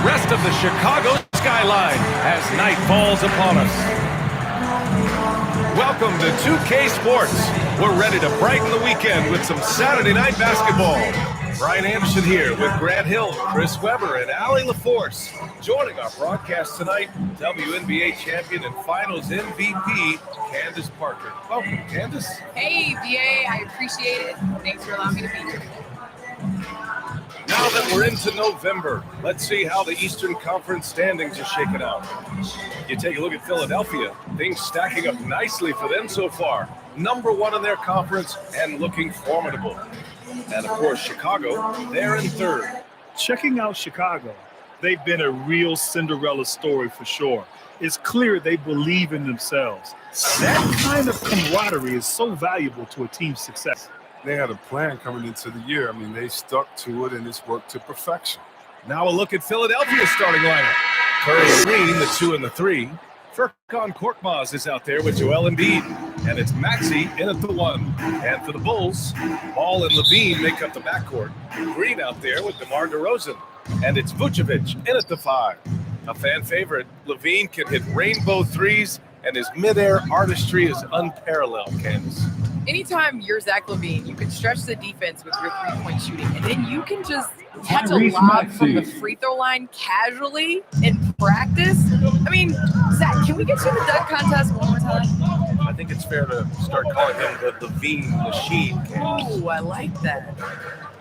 rest of the Chicago skyline as night falls upon us. Welcome to 2K Sports. We're ready to brighten the weekend with some Saturday night basketball. Brian Anderson here with Grant Hill, Chris Webber, and Allie LaForce. Joining our broadcast tonight, WNBA champion and finals MVP, Candace Parker. Welcome, Candace. Hey, VA. I appreciate it. Thanks for allowing me to be here. Now that we're into November, let's see how the Eastern Conference standings are shaking out. You take a look at Philadelphia, things stacking up nicely for them so far. Number one in their conference and looking formidable. And of course, Chicago, they're in third. Checking out Chicago, they've been a real Cinderella story for sure. It's clear they believe in themselves. That kind of camaraderie is so valuable to a team's success. They had a plan coming into the year. I mean, they stuck to it, and it's worked to perfection. Now a look at Philadelphia's starting lineup. Curry and Green, the 2 and the 3. Furkan Korkmaz is out there with Joel Embiid. And it's Maxey in at the 1. And for the Bulls, Ball and Levine make up the backcourt. Green out there with DeMar DeRozan. And it's Vucevic in at the 5. A fan favorite, Levine can hit rainbow threes, and his midair artistry is unparalleled, Candace. Anytime you're Zach LaVine, you can stretch the defense with your three-point shooting, and then you can just catch a lob from the free throw line casually in practice. I mean, Zach, can we get you in the dunk contest one more time? I think it's fair to start calling him the Levine machine. Oh, I like that.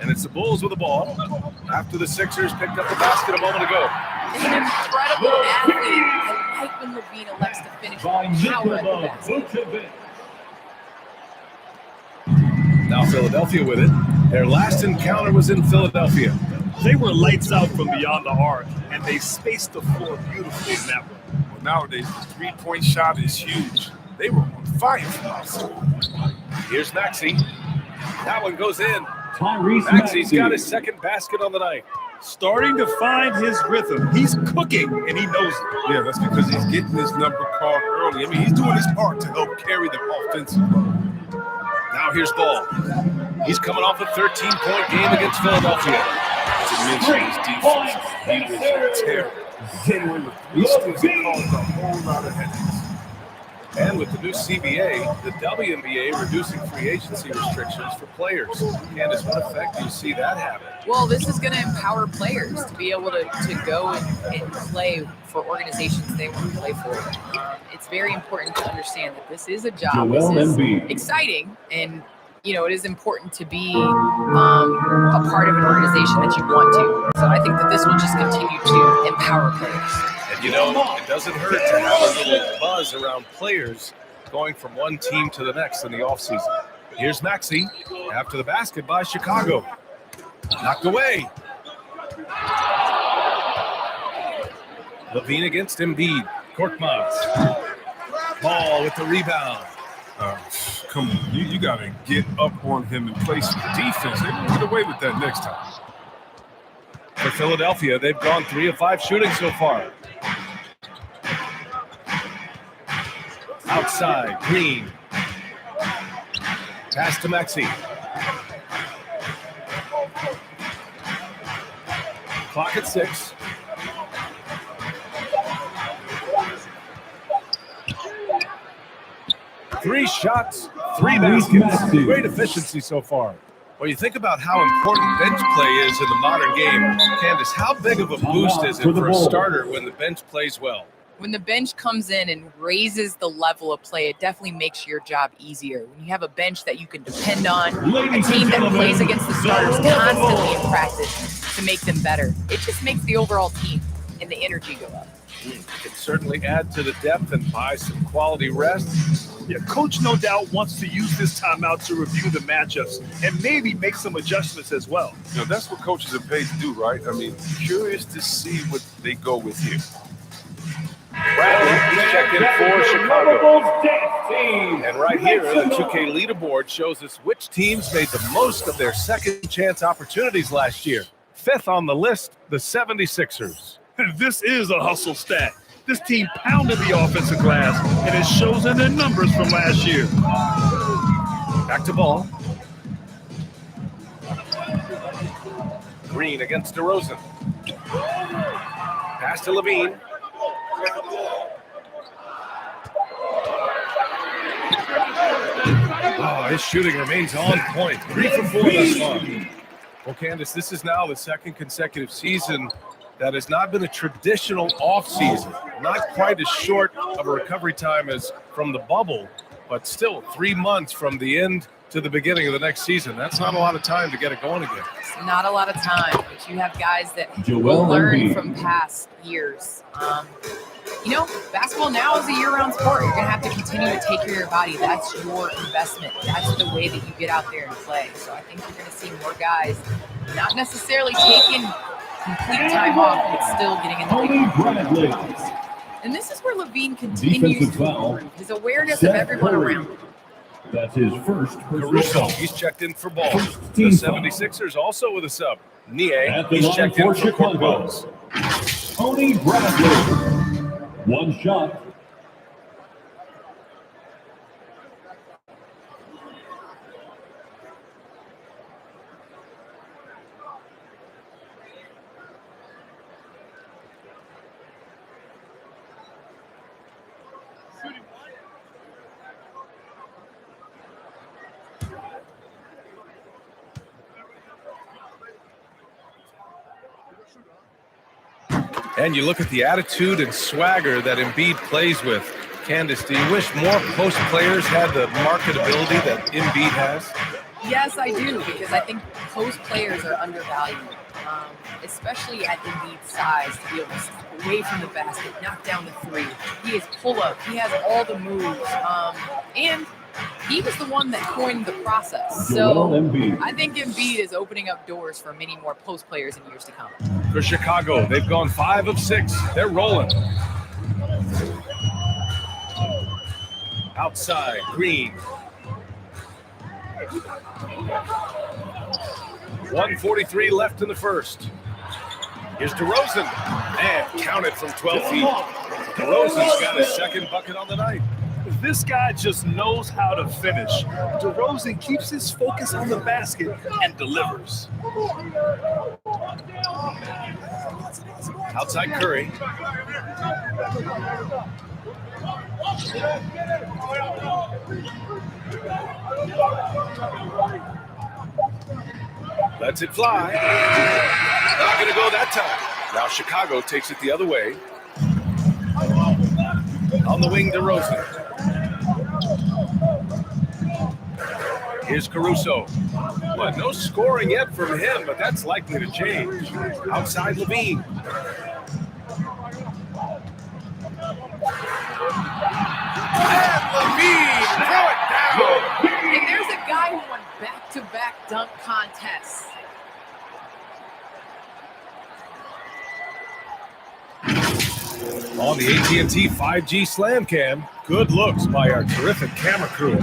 And it's the Bulls with the ball after the Sixers picked up the basket a moment ago. An incredible athlete. I like when Levine elects to finish with power at the basket. Now Philadelphia with it. Their last encounter was in Philadelphia. They were lights out from beyond the arc, and they spaced the floor beautifully in that one. Well, nowadays, the three-point shot is huge. They were on fire from outside. Here's Maxey. That one goes in. Tyrese Maxey's got his second basket on the night. Starting to find his rhythm. He's cooking, and he knows it. Yeah, that's because he's getting his number called early. I mean, he's doing his part to help carry them offensively. Now here's Ball. He's coming off a 13-point game against Philadelphia. To mention his defense, he was terrible. These things are causing a whole lot of headaches. And with the new CBA, the WNBA reducing free agency restrictions for players. Candace, what effect do you see that having? Well, this is going to empower players to be able to go and play for organizations they want to play for. It's very important to understand that this is a job. This is exciting, and it is important to be a part of an organization that you want to. So I think that this will just continue to empower players. And it doesn't hurt to have a little buzz around players going from one team to the next in the offseason. Here's Maxey after the basket by Chicago. Knocked away. Levine against Embiid. Korkmaz. Ball with the rebound. Come on, you got to get up on him and play some defense. They won't get away with that next time. For Philadelphia, they've gone 3 of 5 shooting so far. Outside, Green. Pass to Maxey. Clock at 6. Three shots, 3 baskets. Great efficiency so far. Well, you think about how important bench play is in the modern game. Candace, how big of a boost is it for a starter when the bench plays well? When the bench comes in and raises the level of play, it definitely makes your job easier. When you have a bench that you can depend on, a team that plays against the starters constantly in practice to make them better, it just makes the overall team and the energy go up. It can certainly add to the depth and buy some quality rest. Yeah, coach no doubt wants to use this timeout to review the matchups and maybe make some adjustments as well. That's what coaches are paid to do, right? I mean, curious to see what they go with here. Bradley checking for Chicago. And right here, the 2K leaderboard shows us which teams made the most of their second chance opportunities last year. 5th on the list, the 76ers. This is a hustle stat. This team pounded the offensive glass, and it shows in their numbers from last year. Back to Ball. Green against DeRozan. Pass to Levine. Oh, his shooting remains on point. 3 for 4 thus far. Well, Candace, this is now the second consecutive season that has not been a traditional offseason. Not quite as short of a recovery time as from the bubble, but still 3 months from the end to the beginning of the next season. That's not a lot of time to get it going again. It's not a lot of time, but you have guys that will learn from past years. Basketball now is a year-round sport. You're going to have to continue to take care of your body. That's your investment. That's the way that you get out there and play. So I think you're going to see more guys not necessarily taking complete time off, but still getting in the big games. And this is where Levine continues to improve his awareness of everyone around him. That's his first Caruso, he's checked in for ball. The 76ers also with a sub. Niang, he's checked in for Korkmaz. Tony Bradley. One shot. And you look at the attitude and swagger that Embiid plays with. Candace, do you wish more post players had the marketability that Embiid has? Yes, I do, because I think post players are undervalued, especially at Embiid's size, to be able to step away from the basket, knock down the three. He is pull-up. He has all the moves. And he was the one that coined the process. So I think Embiid is opening up doors for many more post players in years to come. For Chicago, they've gone 5 of 6. They're rolling. Outside, Green. 1:43 left in the first. Here's DeRozan. And counted from 12 feet. DeRozan's got his second bucket on the night. This guy just knows how to finish. DeRozan keeps his focus on the basket and delivers. Outside Curry. Lets it fly. Not going to go that time. Now Chicago takes it the other way. On the wing, DeRozan. Here's Caruso. But no scoring yet from him, but that's likely to change. Outside Levine. And Levine, throw it down. And there's a guy who won back-to-back dunk contests. On the AT&T 5G Slam Cam, good looks by our terrific camera crew.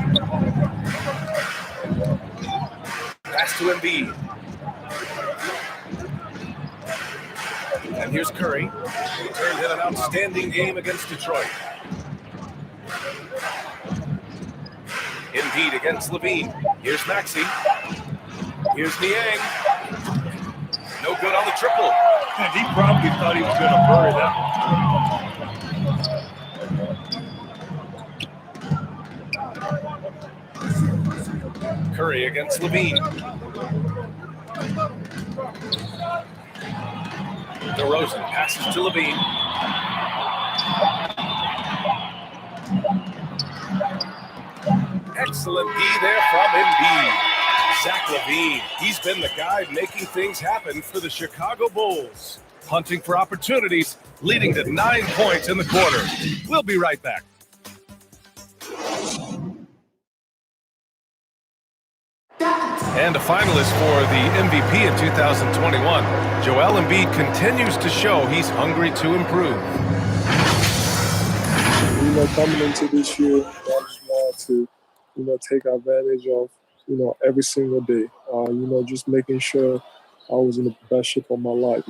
Pass to Embiid. And here's Curry. He turned in an outstanding game against Detroit. Embiid against Levine. Here's Maxey. Here's Niang. No good on the triple. And he probably thought he was going to bury that. Curry against Levine. DeRozan passes to Levine. Excellent D there from Embiid. Zach LaVine, he's been the guy making things happen for the Chicago Bulls. Hunting for opportunities, leading to 9 points in the quarter. We'll be right back. And a finalist for the MVP in 2021, Joel Embiid continues to show he's hungry to improve. Coming into this year, I just wanted to, take advantage of, every single day. Just making sure I was in the best shape of my life.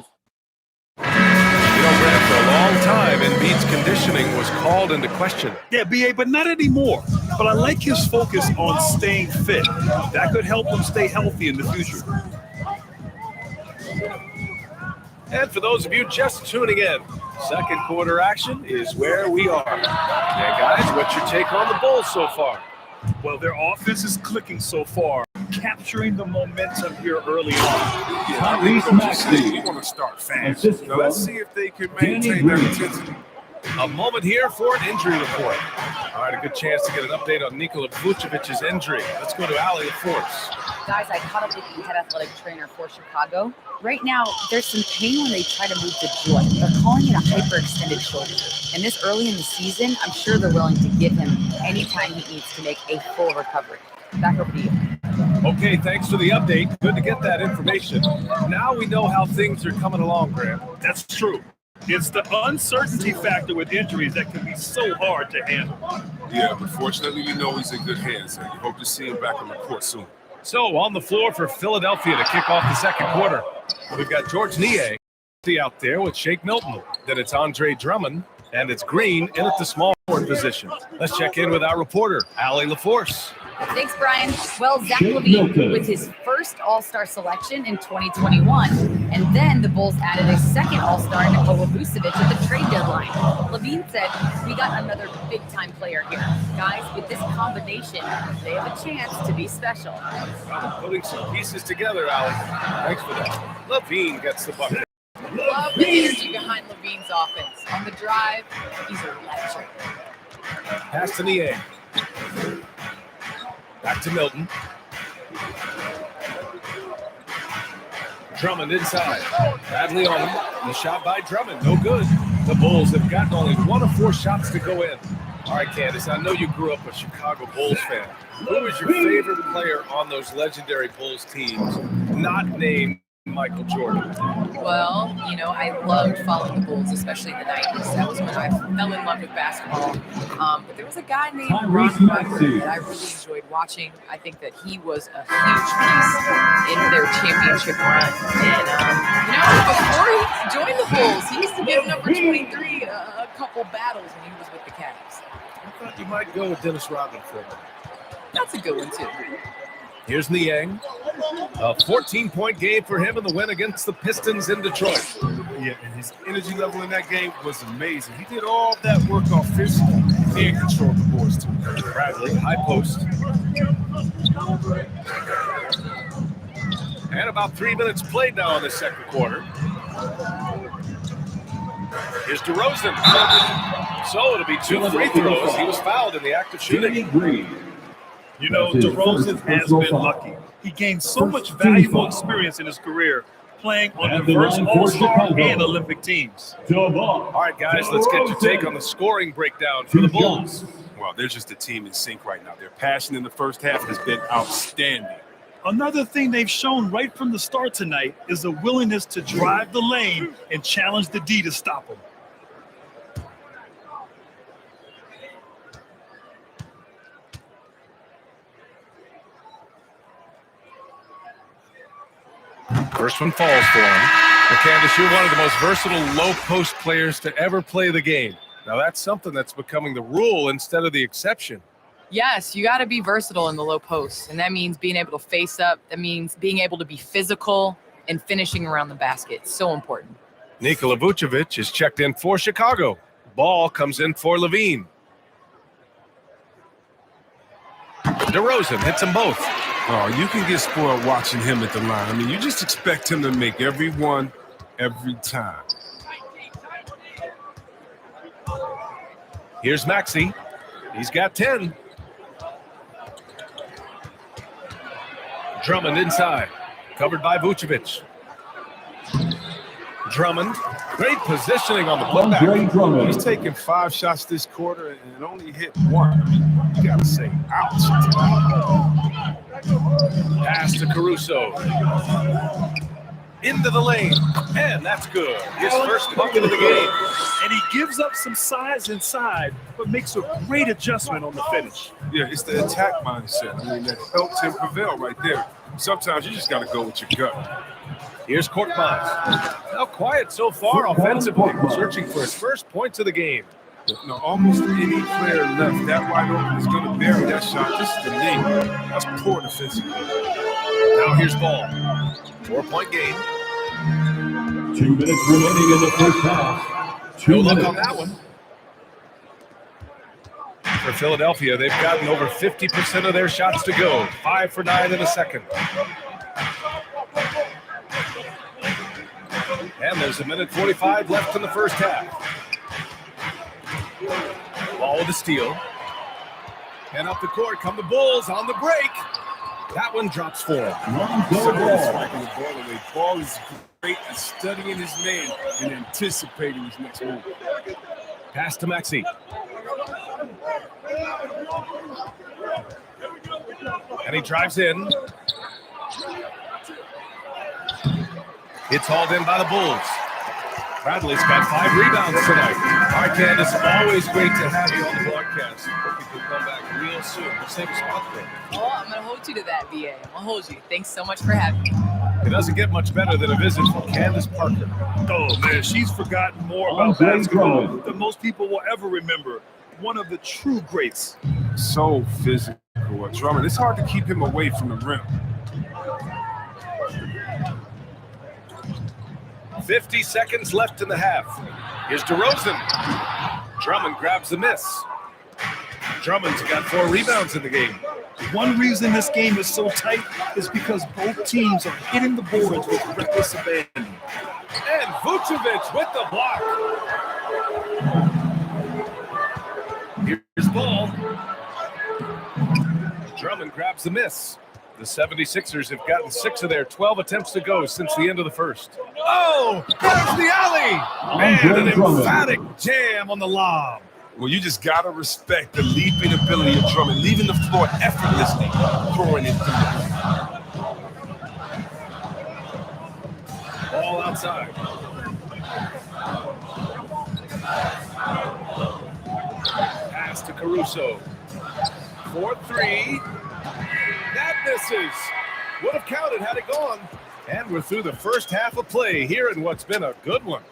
Brad, for a long time, Embiid's conditioning was called into question. Yeah, BA, but not anymore. But I like his focus on staying fit. That could help him stay healthy in the future. And for those of you just tuning in, Second quarter action is where we are. And guys, what's your take on the Bulls so far? Well, their offense is clicking so far, capturing the momentum here early on. Tyrese Maxey. You want to start fast. Assist Now, let's see if they can maintain that intensity. A moment here for an injury report. All right, a good chance to get an update on Nikola Vucevic's injury. Let's go to Allie LaForce. Guys, I caught up with the head athletic trainer for Chicago. Right now, there's some pain when they try to move the joint. They're calling it a hyperextended shoulder. And this early in the season, I'm sure they're willing to give him any time he needs to make a full recovery. Back over to you. Okay, thanks for the update. Good to get that information. Now we know how things are coming along, Graham. That's true. It's the uncertainty factor with injuries that can be so hard to handle. Yeah, but fortunately, we know he's in good hands, and we hope to see him back on the court soon. So on the floor for Philadelphia to kick off the second quarter, we've got Georges Niang out there with Shake Milton. Then it's Andre Drummond, and it's Green in at the small forward position. Let's check in with our reporter, Allie LaForce. Thanks, Brian. Well, Zach LaVine with his first All-Star selection in 2021, and then the Bulls added a second All-Star, Nikola Vucevic, at the trade deadline. LaVine said, "We got another big-time player here. Guys, with this combination, they have a chance to be special." Putting some pieces together, Allie. Thanks for that. LaVine gets the bucket. Love the energy behind LaVine's offense. On the drive, he's electric. Pass to Niang. Back to Milton. Drummond inside. Badly on him. The shot by Drummond, no good. The Bulls have gotten only 1 of 4 shots to go in. All right, Candace, I know you grew up a Chicago Bulls fan. Who was your favorite player on those legendary Bulls teams, not named Michael Jordan? Well, you know, I loved following the Bulls, especially in the 90s. That was when I fell in love with basketball. But there was a guy named Tyrese Ron Maxey that I really enjoyed watching. I think that he was a huge piece in their championship run. And, you know, before he joined the Bulls, he used to give number 23 a couple battles when he was with the Cavs. I thought you might go with Dennis Rodman for a minute. That's a good one, too. Here's Niang. A 14-point game for him in the win against the Pistons in Detroit. Yeah, and his energy level in that game was amazing. He did all that work offensively and controlled the boards, too. Bradley, high post. And about 3 minutes played now in the second quarter. Here's DeRozan. So it'll be 2 free throws. He was fouled in the act of shooting. You know, DeRozan has been lucky. He gained so much valuable experience in his career playing on diverse All-Star and Olympic teams. All right, guys, let's get your take on the scoring breakdown for the Bulls. Well, they're just a team in sync right now. Their passion in the first half has been outstanding. Another thing they've shown right from the start tonight is a willingness to drive the lane and challenge the D to stop them. First one falls for him. Well, Candace, you're one of the most versatile low-post players to ever play the game. Now, that's something that's becoming the rule instead of the exception. Yes, you got to be versatile in the low post, and that means being able to face up. That means being able to be physical and finishing around the basket. So important. Nikola Vucevic is checked in for Chicago. Ball comes in for LaVine. DeRozan hits them both. Oh, you can get spoiled watching him at the line. I mean, you just expect him to make every one, every time. Here's Maxey. He's got 10. Drummond inside. Covered by Vucevic. Drummond. Great positioning on the putback. He's taken 5 shots this quarter and only hit 1. I mean, you got to say, ouch. Pass to Caruso. Into the lane. And that's good. His first bucket of the game. And he gives up some size inside, but makes a great adjustment on the finish. Yeah, it's the attack mindset. I mean, that helps him prevail right there. Sometimes you just got to go with your gut. Here's Korkmaz. Now quiet so far offensively, searching for his first points of the game. No, almost any player left that wide open is going to bury that shot. This is the name. That's poor defensive. Now here's Ball. 4-point game. 2 minutes remaining in the first half. No luck on that one. For Philadelphia, they've gotten over 50% of their shots to go. 5 for 9 in the second. And there's 1:45 left in the first half. Ball with the steal. And up the court come the Bulls on the break. That one drops for him. Ball is great at studying his man and anticipating his next move. Pass to Maxey. And he drives in. It's hauled in by the Bulls. Bradley's got 5 rebounds tonight. All right, Candace, always great to have you on the broadcast. Hope you can come back real soon. What's the response for? Oh, I'm going to hold you to that, BA. I'm going to hold you. Thanks so much for having me. It doesn't get much better than a visit from Candace Parker. Oh, man, she's forgotten more about basketball than most people will ever remember. One of the true greats. So physical, a drummer. It's hard to keep him away from the rim. 50 seconds left in the half. Here's DeRozan. Drummond grabs the miss. Drummond's got 4 rebounds in the game. One reason this game is so tight is because both teams are hitting the boards with reckless abandon. And Vucevic with the block. Here's ball. Drummond grabs the miss. The 76ers have gotten 6 of their 12 attempts to go since the end of the first. Oh, there's the alley. Man, an emphatic jam on the lob. Well, you just got to respect the leaping ability of Drummond, leaving the floor effortlessly, throwing it through. Ball outside. Pass to Caruso. 4-3. That misses. Would have counted had it gone. And we're through the first half of play here in what's been a good one.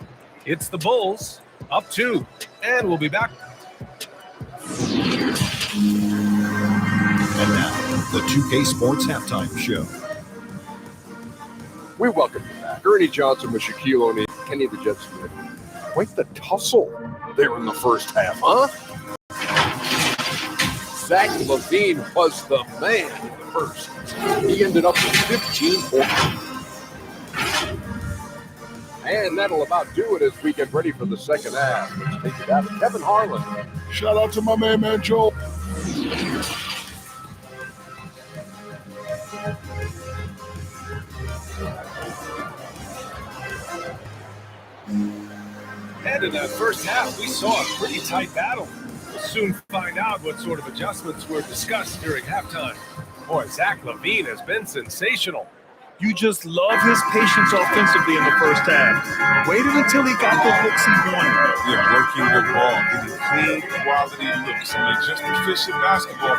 It's the Bulls up 2. And we'll be back. And now, the 2K Sports Halftime Show. We welcome you back. Ernie Johnson with Shaquille O'Neal, Kenny the Jet Smith. Quite the tussle there in the first half, huh? Zach LaVine was the man in the first. He ended up with 15 points. And that'll about do it as we get ready for the second half. Let's take it out to Kevin Harlan. Shout out to my man Joe. And in that first half, we saw a pretty tight battle. We'll soon find out what sort of adjustments were discussed during halftime. Boy, Zach LaVine has been sensational. You just love his patience offensively in the first half. Waited until he got the looks he wanted. Yeah, working the ball, getting clean, quality looks. I mean, just efficient basketball.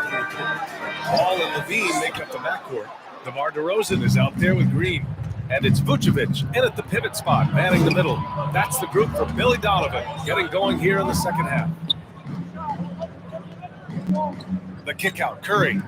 Hall and LaVine make up the backcourt. DeMar DeRozan is out there with Green. And it's Vucevic in at the pivot spot, manning the middle. That's the group for Billy Donovan, getting going here in the second half. The kick out, Curry.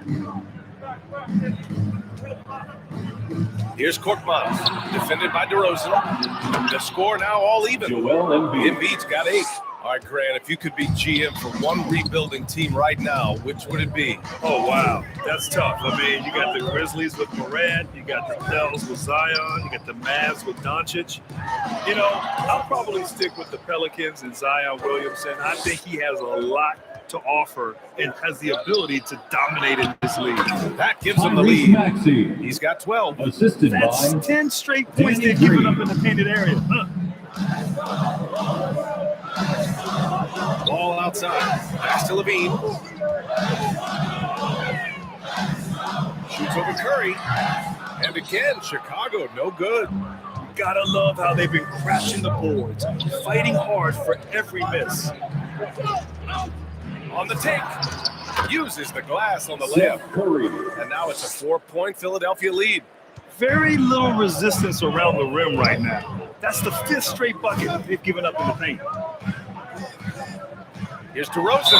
Here's Korkmaz, defended by DeRozan. The score now all even. Embiid's got 8. All right, Grant, if you could be GM for one rebuilding team right now, which would it be? Oh, wow. That's tough. I mean, you got the Grizzlies with Morant. You got the Pels with Zion. You got the Mavs with Doncic. You know, I'll probably stick with the Pelicans and Zion Williamson. I think he has a lot to offer and has the ability to dominate in this league. That gives him the lead. Maxey, He's got 12. assisted That's by 10 straight points they've given up in the painted area. Ball outside. Pass to LaVine. Shoots over Curry. And again, Chicago, no good. Gotta love how they've been crashing the boards, fighting hard for every miss. On the take. Uses the glass on the layup. Seth Curry, And now it's a 4-point Philadelphia lead. Very little resistance around the rim right now. That's the 5th straight bucket they've given up in the paint. Here's DeRozan.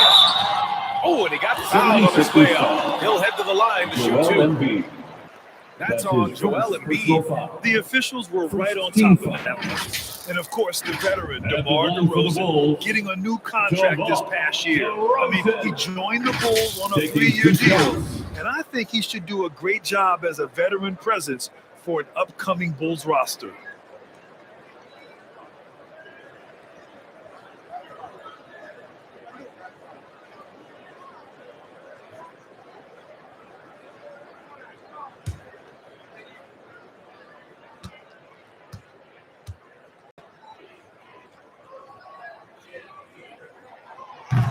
Oh, and he got fouled on his way up. He'll head to the line to shoot 2. Embiid, That's on Joel Embiid. The officials were right on top of that one. And of course, the veteran, DeMar DeRozan, getting a new contract this past year. I mean, he joined the Bulls on a 3-year deal. And I think he should do a great job as a veteran presence for an upcoming Bulls roster.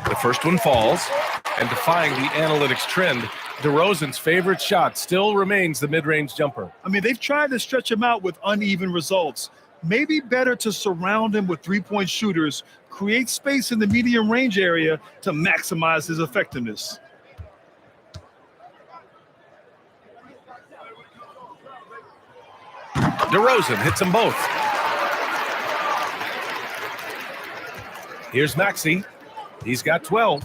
The first one falls, and defying the analytics trend, DeRozan's favorite shot still remains the mid-range jumper. I mean, they've tried to stretch him out with uneven results. Maybe better to surround him with three-point shooters, create space in the medium range area to maximize his effectiveness. DeRozan hits them both. Here's Maxey. He's got 12.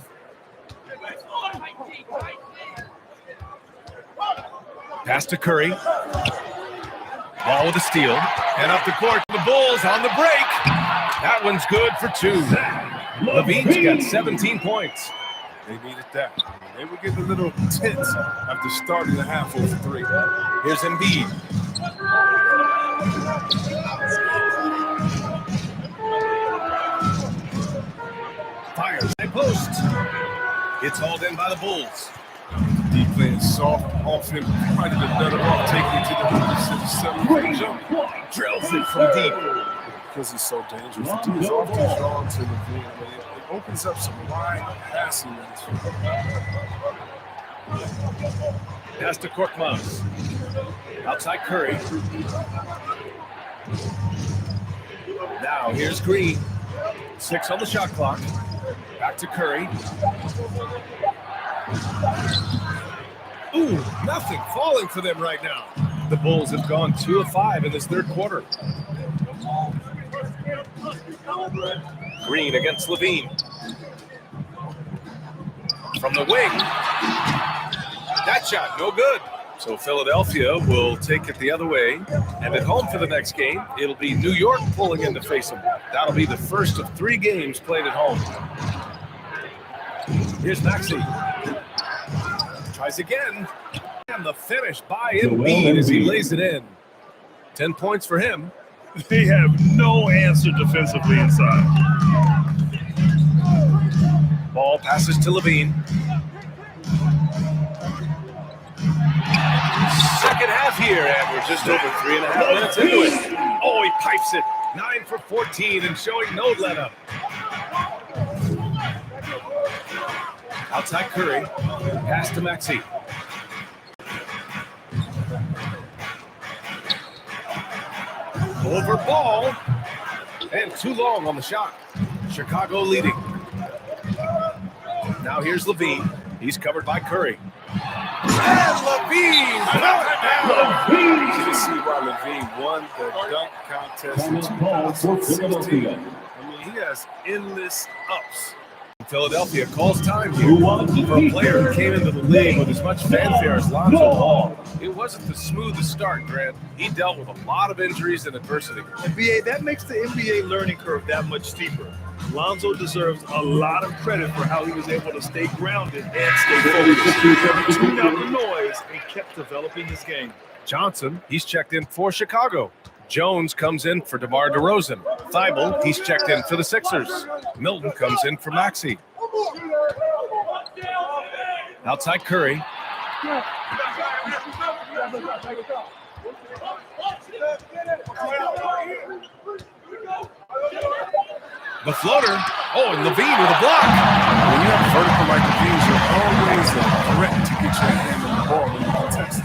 Pass to Curry. Ball with a steal. And up the court to the Bulls on the break. That one's good for 2. Levine's got 17 points. They needed that. They were getting a little tense after starting the half over 3. Here's Embiid. Fires high post. It's hauled in by the Bulls. Deep playing soft offense. Might have been better off taking it to the hoop instead of 7-foot jump. Drills it from deep. Because he's so dangerous. He's often drawn to the field. It opens up some wide passing lanes. Pass to Korkmaz. Outside Curry. Now here's Green. 6 on the shot clock. Back to Curry. Ooh, nothing falling for them right now. The Bulls have gone 2 of 5 in this third quarter. Green against Levine. From the wing. That shot, no good. So Philadelphia will take it the other way. And at home for the next game, it'll be New York pulling in to face them. That'll be the first of 3 games played at home. Here's Maxey. Tries again. And the finish by Embiid as he lays it in. 10 points for him. They have no answer defensively inside. Ball passes to Levine. Second half here, and we're just over 3.5 minutes into it. Oh, he pipes it. 9 for 14 and showing no let-up. Outside Curry. Pass to Maxey. Over ball. And too long on the shot. Chicago leading. Now here's Levine. He's covered by Curry. And Levine! You can see why Levine won the dunk contest in 2016. I mean, he has endless ups. Philadelphia calls time here for a player who came into the league with as much fanfare as Lonzo Ball. It wasn't the smoothest start, Grant. He dealt with a lot of injuries and adversity. NBA, that makes the NBA learning curve that much steeper. Lonzo deserves a lot of credit for how he was able to stay grounded and stay focused. He tuned out the noise and kept developing his game. Johnson, he's checked in for Chicago. Jones comes in for DeMar DeRozan. Thibault, he's checked in for the Sixers. Milton comes in for Maxey. Outside Curry. The floater. Oh, and Levine with a block. When you have vertical like Levine, you're always a threat to get your hand on the ball when you contest.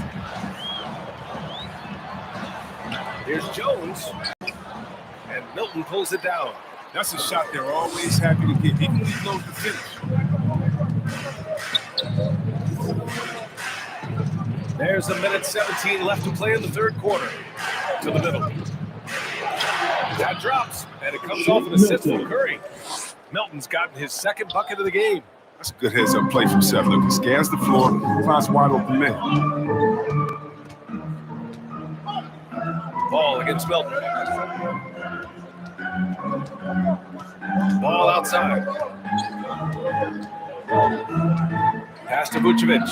Here's Jones. And Milton pulls it down. That's a shot they're always happy to get, even when he knows the finish. There's 1:17 left to play in the third quarter. To the middle. That drops, and it comes off an assist from Curry. Milton's gotten his second bucket of the game. That's a good heads-up play from Seth. Look, he scans the floor, finds wide open men. Ball against Milton. Ball outside. Pass to Vucevic.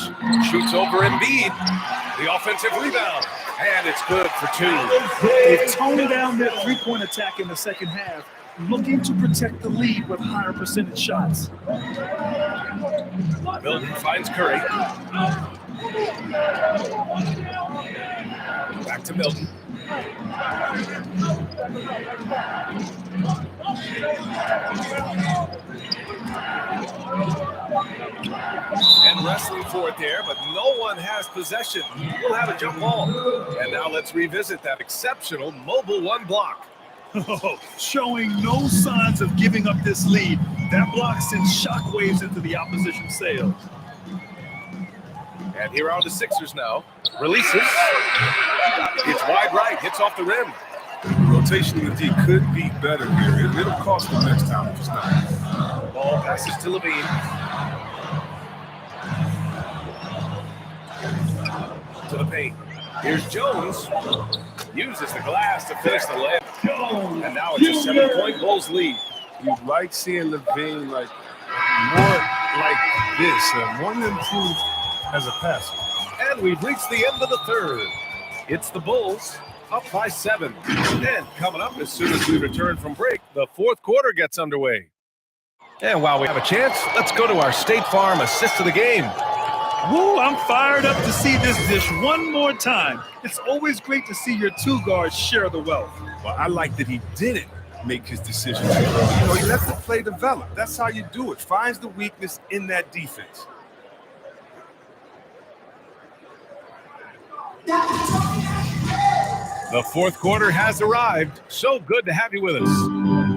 Shoots over Embiid. The offensive rebound. And it's good for 2. They've toned down their three-point attack in the second half, looking to protect the lead with higher percentage shots. Milton finds Curry. Back to Milton. And wrestling for it there, but no one has possession. We'll have a jump ball. And now let's revisit that exceptional mobile 1 block. Showing no signs of giving up this lead. That block sends shockwaves into the opposition sails. And here are the Sixers now. Releases. It's wide right. Hits off the rim. Rotation in the D could be better here. It'll cost them next time if it's not. Ball passes to Levine. To the paint. Here's Jones. Uses the glass to finish the layup. And now it's a 7-point Bulls lead. You'd like seeing Levine like more like this, more improved as a passer. And we've reached the end of the third. It's the Bulls up by 7. And coming up as soon as we return from break, the fourth quarter gets underway. And while we have a chance, let's go to our State Farm assist of the game. Woo, I'm fired up to see this dish one more time. It's always great to see your 2 guards share the wealth. Well, I like that he didn't make his decision too early. He let the play develop. That's how you do it. Finds the weakness in that defense. The fourth quarter has arrived. So good to have you with us.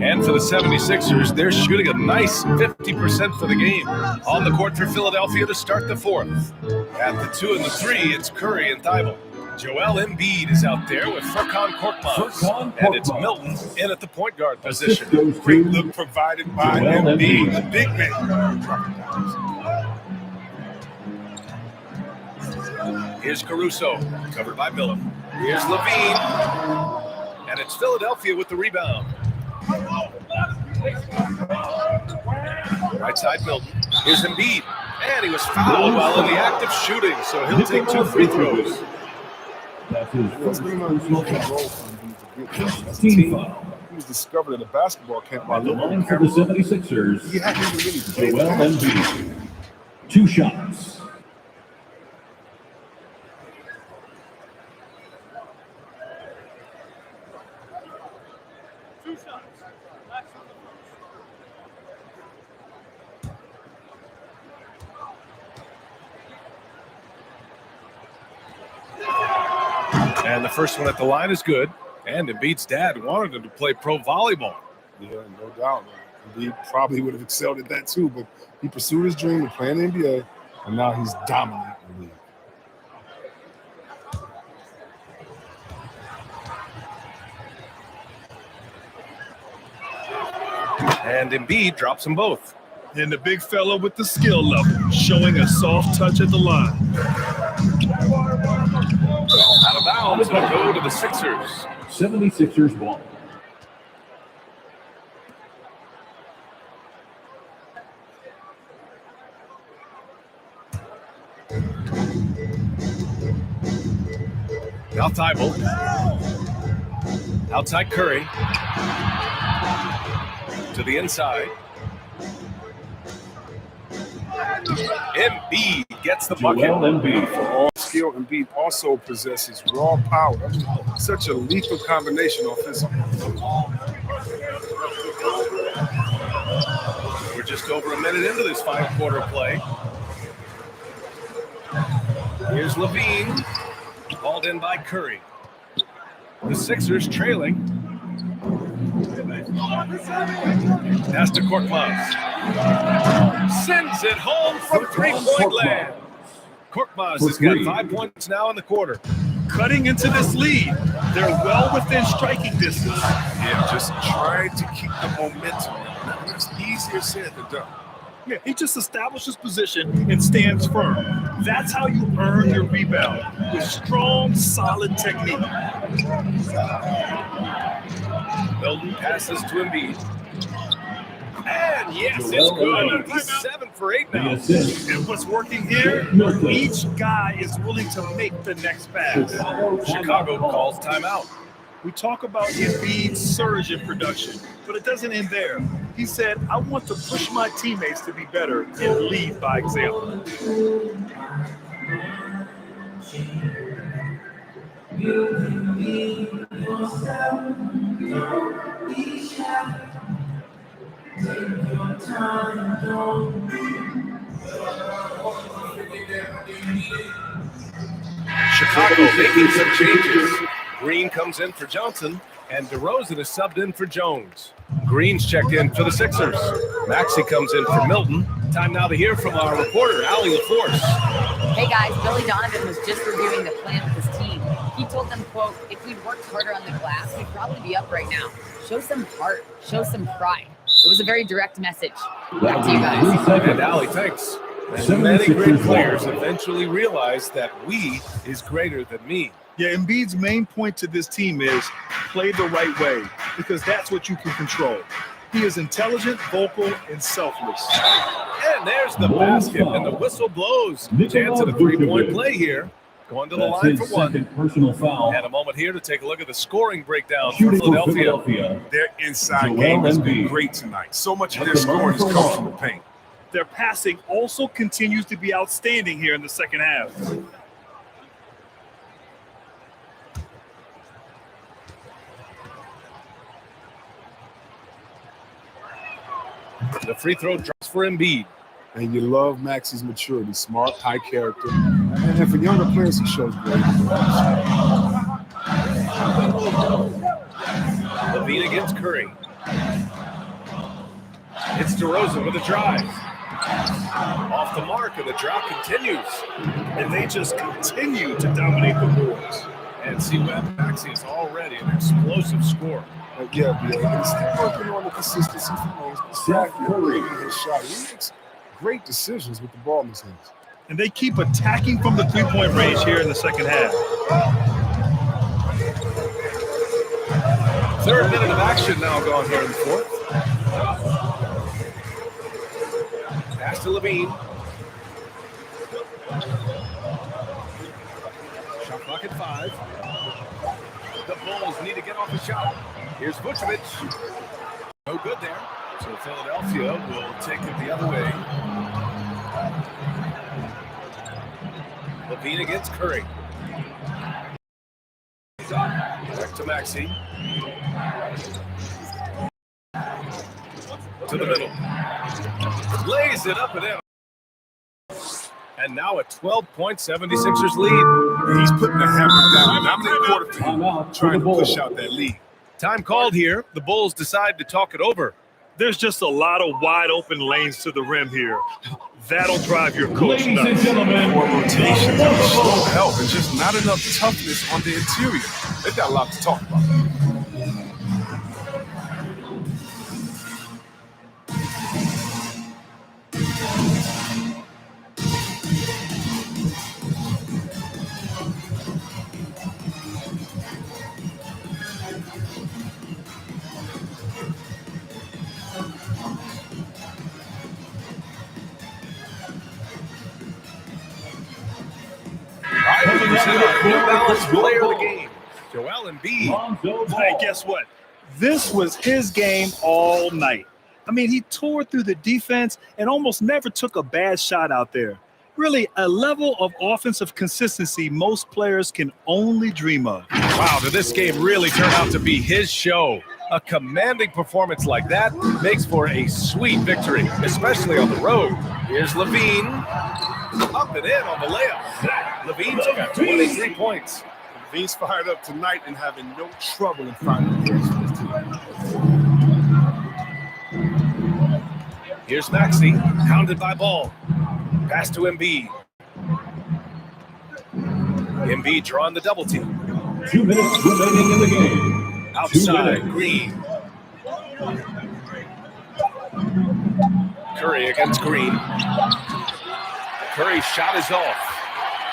And for the 76ers, they're shooting a nice 50% for the game. On the court for Philadelphia to start the fourth. At the 2 and the 3, it's Curry and Tybalt. Joel Embiid is out there with Furkan Korkmaz. And it's Milton in at the point guard position. Great look provided by Embiid, the big man. Here's Caruso, covered by Milton. Here's Levine. And it's Philadelphia with the rebound. Right side Milton. Here's Embiid. And he was fouled while in the act of shooting, so he'll take 2 free throws. That's his first team. He was discovered at a basketball camp by the line for the 76ers. He hadn't even really played. Joel Embiid. 2 shots. And the first one at the line is good. And Embiid's dad wanted him to play pro volleyball. Yeah, no doubt. Embiid probably would have excelled at that too, but he pursued his dream of playing in the NBA, and now he's dominating the league. And Embiid drops them both. And the big fella with the skill level, showing a soft touch at the line. Out of bounds, it'll go to the Sixers. 76ers ball. Now Tybalt. Outside Curry. To the inside. Embiid gets the bucket. For all skill, Embiid also possesses raw power. Such a lethal combination offensively. We're just over a minute into this final quarter play. Here's Levine. Called in by Curry. The Sixers trailing. Pass to Korkmaz. Sends it home from three-point land. Korkmaz has got 5 points now in the quarter. Cutting into this lead. They're well within striking distance. Yeah, just trying to keep the momentum. It's easier said than done. Yeah, he just establishes position and stands firm. That's how you earn your rebound, with strong, solid technique. Milton passes to Embiid. And yes, it's good. He's 7 for 8 now. And what's working here? Each guy is willing to make the next pass. Chicago calls timeout. We talk about Embiid's surge in production, but it doesn't end there. He said, I want to push my teammates to be better and lead by example. Chicago making some changes. Green comes in for Johnson, and DeRozan is subbed in for Jones. Green's checked in for the Sixers. Maxey comes in for Milton. Time now to hear from our reporter, Allie LaForce. Hey guys, Billy Donovan was just reviewing the plan with his team. He told them, quote, if we'd worked harder on the glass, we'd probably be up right now. Show some heart, show some pride. It was a very direct message. Back to you guys. And Allie, thanks. And many great players eventually realize that we is greater than me. Yeah, Embiid's main point to this team is play the right way, because that's what you can control. He is intelligent, vocal, and selfless. And there's the basket, and the whistle blows. Chance at a three-point play here. Going to the line for one. Personal foul. And a moment here to take a look at the scoring breakdown for Philadelphia. Their inside game has been great tonight. So much of their scoring has come from the paint. Their passing also continues to be outstanding here in the second half. The free throw drops for Embiid. And you love Maxey's maturity, smart, high character. And for younger players, he shows great. Levine against Curry. It's DeRozan with a drive. Off the mark, and the drought continues. And they just continue to dominate the boards. And see Webb Maxey is already an explosive scorer. Yeah, he's still working on the consistency from Seth Curry. his shot. He makes great decisions with the ball in his hands. And they keep attacking from the three-point range here in the second half. Third minute of action now gone here in the fourth. Pass to Levine. Shot clock at 5. The Bulls need to get off the shot. Here's Vucevic. No good there. So Philadelphia will take it the other way. Levine against Curry. Back to Maxey. To the middle. Lays it up and in. And now a 12-point 76ers lead. He's putting the hammer down. Dominant quarter team trying to push out that lead. Time called here. The Bulls decide to talk it over. There's just a lot of wide open lanes to the rim here. That'll drive your coach Ladies and nuts. gentlemen, More rotation, slow help, and just not enough toughness on the interior. They've got a lot to talk about. New Balance player of the game, Joel Embiid. Hey, guess what? This was his game all night. I mean, he tore through the defense and almost never took a bad shot out there. Really, a level of offensive consistency most players can only dream of. Wow, did this game really turn out to be his show? A commanding performance like that makes for a sweet victory, especially on the road. Here's Levine. Up and in on the layup. Levine's got 23 points. Levine's fired up tonight and having no trouble in finding the for his team. Here's Maxey, hounded by Ball. Pass to Embiid. Embiid drawing the double team. 2 minutes remaining in the game. Outside, Green. Curry against Green. Curry's shot is off.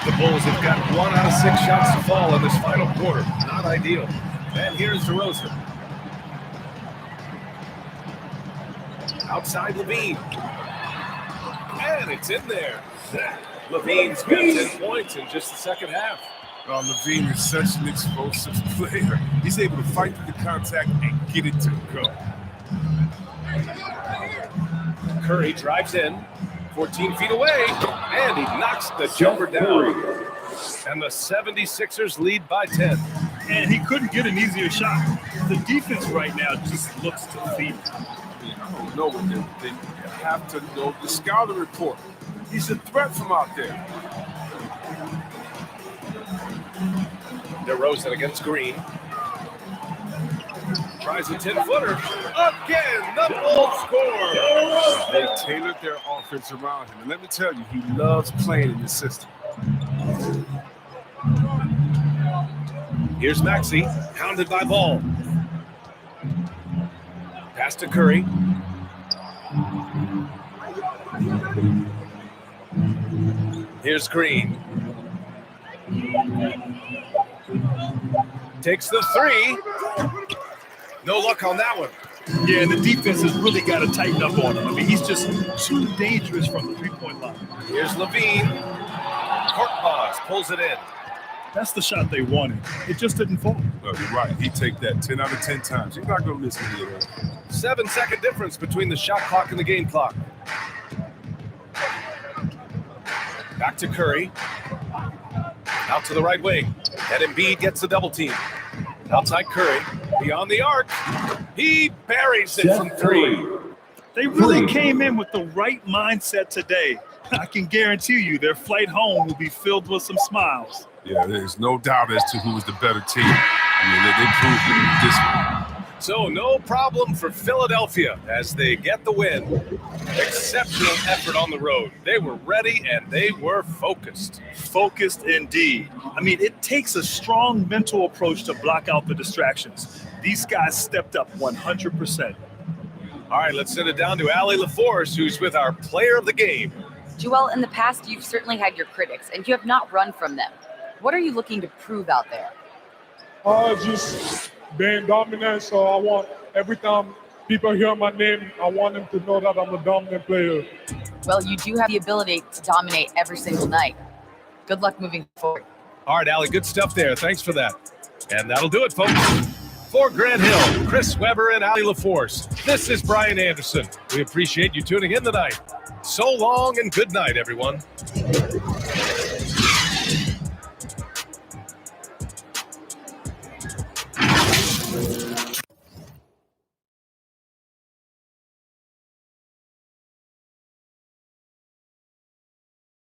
The Bulls have got 1 out of 6 shots to fall in this final quarter. Not ideal. And here's DeRozan. Outside Levine. And it's in there. Levine's got 10 points in just the second half. Levine is such an explosive player. He's able to fight through the contact and get it to go. Curry drives in, 14 feet away, and he knocks the jumper down. And the 76ers lead by 10. And he couldn't get an easier shot. The defense right now just looks defeated. I don't know what they're thinking. You have to know the scouting report. He's a threat from out there. DeRozan against Green. Tries a 10-footer. Again, the Bulls score. They tailored their offense around him. And let me tell you, he loves playing in this system. Here's Maxey, hounded by Ball. Pass to Curry. Here's Green. Takes the 3. No luck on that one. Yeah, and the defense has really got to tighten up on him. I mean, he's just too dangerous from the three-point line. Here's Levine. Korkmaz pulls it in. That's the shot they wanted. It just didn't fall. No, you're right. He'd take that 10 out of 10 times. He's not going to miss any of that. 7-second difference between the shot clock and the game clock. Back to Curry. Out to the right wing. And Embiid gets the double team. Outside Curry. Beyond the arc. He buries it from 3. They really came in with the right mindset today. I can guarantee you their flight home will be filled with some smiles. Yeah, there's no doubt as to who was the better team. I mean, they proved it this one. So no problem for Philadelphia as they get the win. Exceptional effort on the road. They were ready and they were focused. Focused indeed. I mean, it takes a strong mental approach to block out the distractions. These guys stepped up 100%. All right, let's send it down to Allie LaForce, who's with our player of the game. Joel, in the past, you've certainly had your critics, and you have not run from them. What are you looking to prove out there? Just being dominant. So I want every time people hear my name, I want them to know that I'm a dominant player. Well, you do have the ability to dominate every single night. Good luck moving forward. All right, Allie, good stuff there. Thanks for that. And that'll do it, folks. For Grant Hill, Chris Webber, and Allie LaForce, this is Brian Anderson. We appreciate you tuning in tonight. So long and good night, everyone.